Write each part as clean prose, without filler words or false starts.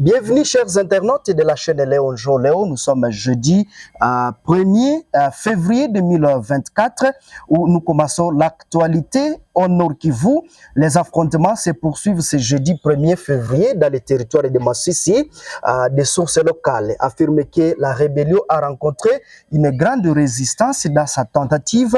Bienvenue chers internautes de la chaîne Léon Joléo. Nous sommes jeudi 1er février 2024 où nous commençons l'actualité au Nord Kivu. Les affrontements se poursuivent ce jeudi 1er février dans les territoires de Massissi. Des sources locales affirment que la rébellion a rencontré une grande résistance dans sa tentative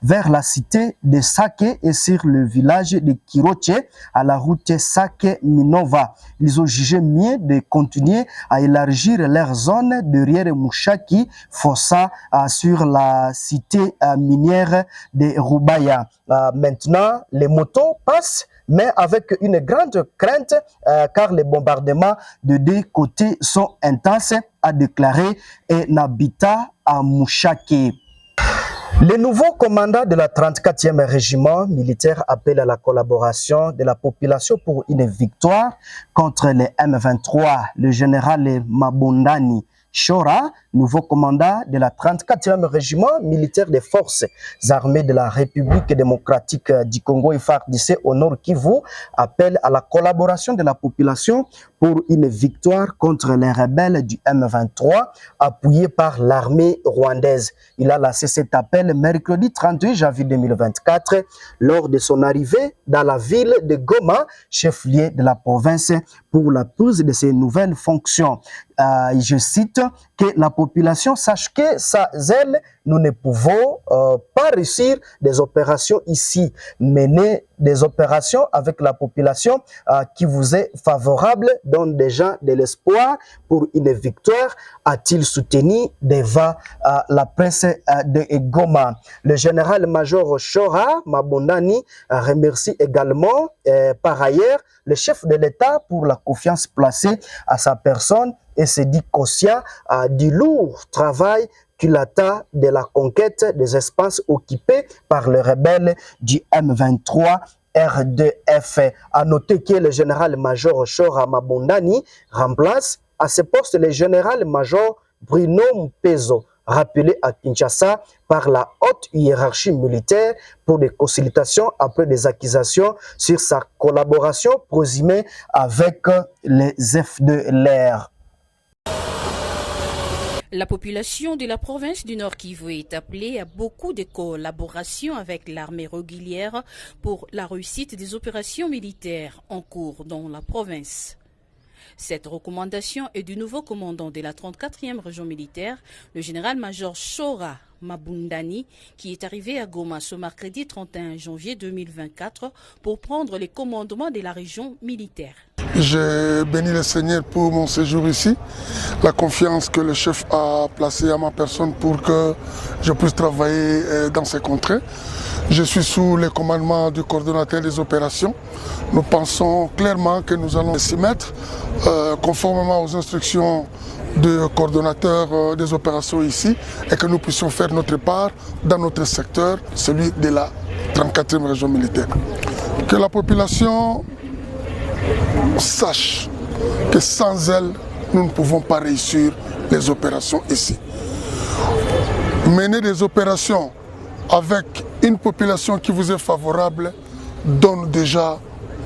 vers la cité de Sake et sur le village de Kiroche à la route Sake-Minova. Ils ont jugé mieux de continuer à élargir leur zone derrière Mouchaki, Fossa, sur la cité minière de Rubaya. Maintenant, les motos passent, mais avec une grande crainte, car les bombardements de deux côtés sont intenses, a déclaré un habitant à Mouchaki. Le nouveau commandant de la 34e régiment militaire appelle à la collaboration de la population pour une victoire contre les M23. Le général Mabundani Chora, nouveau commandant de la 34e régiment militaire des forces armées de la République démocratique du Congo FARDC au Nord Kivu, appelle à la collaboration de la population pour une victoire contre les rebelles du M23 appuyés par l'armée rwandaise. Il a lancé cet appel mercredi 38 janvier 2024 lors de son arrivée dans la ville de Goma, chef-lieu de la province, pour la prise de ses nouvelles fonctions. Je cite, que la population sache que sans elle, nous ne pouvons pas réussir des opérations ici. Mener des opérations avec la population qui vous est favorable donne déjà de l'espoir pour une victoire, a-t-il soutenu devant la presse de Goma. Le général-major Chora Mabundani remercie également par ailleurs le chef de l'État pour la confiance placée à sa personne et se dit conscient du lourd travail qu'il attend de la conquête des espaces occupés par les rebelles du M23 RDF. A noter que le général-major Chora Mabundani remplace à ce poste le général-major Bruno Mpezo, rappelé à Kinshasa par la haute hiérarchie militaire pour des consultations après des accusations sur sa collaboration présumée avec les FDLR. La population de la province du Nord Kivu est appelée à beaucoup de collaborations avec l'armée régulière pour la réussite des opérations militaires en cours dans la province. Cette recommandation est du nouveau commandant de la 34e région militaire, le général-major Chora Mabundani, qui est arrivé à Goma ce mercredi 31 janvier 2024 pour prendre les commandements de la région militaire. J'ai béni le Seigneur pour mon séjour ici, la confiance que le chef a placée à ma personne pour que je puisse travailler dans ces contrées. Je suis sous le commandement du coordonnateur des opérations. Nous pensons clairement que nous allons s'y mettre conformément aux instructions du coordonnateur des opérations ici et que nous puissions faire notre part dans notre secteur, celui de la 34e région militaire. Que la population sache que sans elle, nous ne pouvons pas réussir les opérations ici. Mener des opérations avec une population qui vous est favorable donne déjà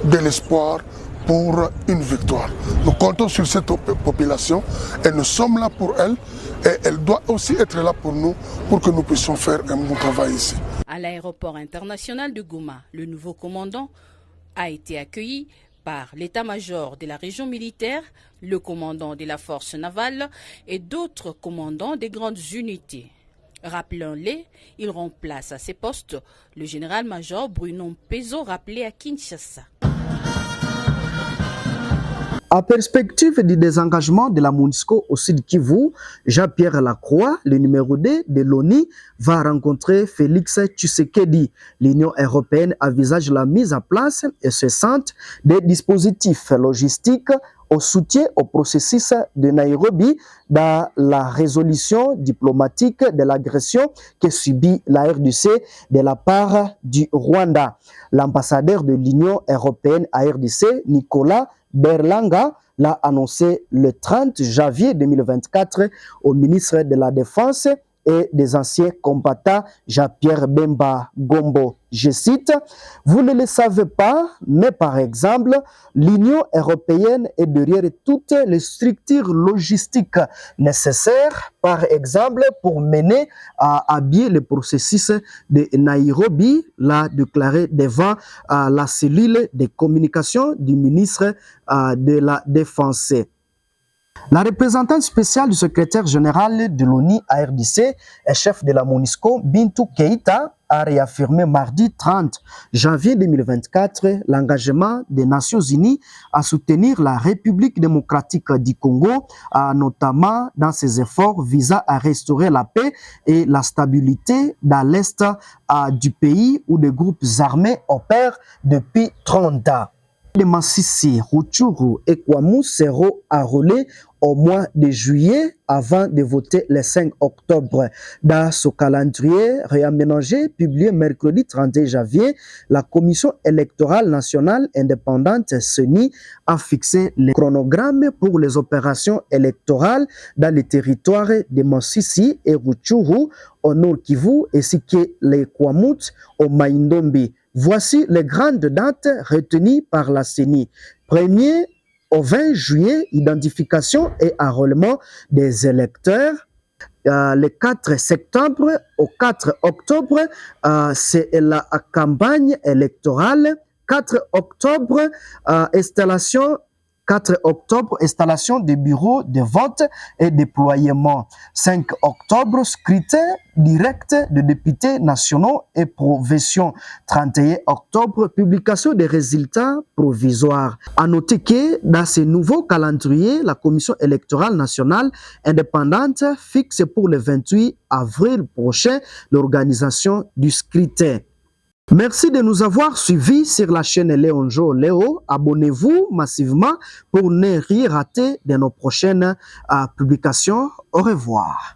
de l'espoir pour une victoire. Nous comptons sur cette population et nous sommes là pour elle et elle doit aussi être là pour nous pour que nous puissions faire un bon travail ici. À l'aéroport international de Goma, le nouveau commandant a été accueilli par l'état-major de la région militaire, le commandant de la force navale et d'autres commandants des grandes unités. Rappelons-les, il remplace à ces postes le général-major Bruno Mpezo, rappelé à Kinshasa. En perspective du désengagement de la MONUSCO au Sud Kivu, Jean-Pierre Lacroix, le numéro 2 de l'ONU, va rencontrer Félix Tshisekedi. L'Union européenne envisage la mise en place incessante des dispositifs logistiques au soutien au processus de Nairobi dans la résolution diplomatique de l'agression que subit la RDC de la part du Rwanda. L'ambassadeur de l'Union européenne à RDC, Nicolas Berlanga, l'a annoncé le 30 janvier 2024 au ministre de la Défense et des anciens combattants, Jean-Pierre Bemba Gombo. Je cite, « Vous ne le savez pas, mais par exemple, l'Union européenne est derrière toutes les structures logistiques nécessaires, par exemple, pour mener à bien le processus de Nairobi, l'a déclaré devant la cellule de communication du ministre de la Défense. » La représentante spéciale du secrétaire général de l'ONU à RDC et chef de la MONUSCO, Bintou Keïta, a réaffirmé mardi 30 janvier 2024 l'engagement des Nations Unies à soutenir la République démocratique du Congo, notamment dans ses efforts visant à restaurer la paix et la stabilité dans l'est du pays où des groupes armés opèrent depuis 30 ans. Les Massissi, Rutshuru et Kwamu seront enrôlés au mois de juillet avant de voter le 5 octobre. Dans ce calendrier réaménagé, publié mercredi 31 janvier, la Commission électorale nationale indépendante CENI a fixé le chronogramme pour les opérations électorales dans les territoires de Massissi et Rutshuru au Nord Kivu ainsi que les Kwamut au Maindombi. Voici les grandes dates retenues par la CENI. 1er au 20 juillet, identification et enrôlement des électeurs. Le 4 septembre au 4 octobre, c'est la campagne électorale. 4 octobre, installation 4 octobre, installation des bureaux de vote et déploiement. 5 octobre, scrutin direct de députés nationaux et provinciaux. 31 octobre, publication des résultats provisoires. À noter que dans ce nouveau calendrier, la Commission électorale nationale indépendante fixe pour le 28 avril prochain l'organisation du scrutin. Merci de nous avoir suivis sur la chaîne Léon Jo Léo. Abonnez-vous massivement pour ne rien rater de nos prochaines publications. Au revoir.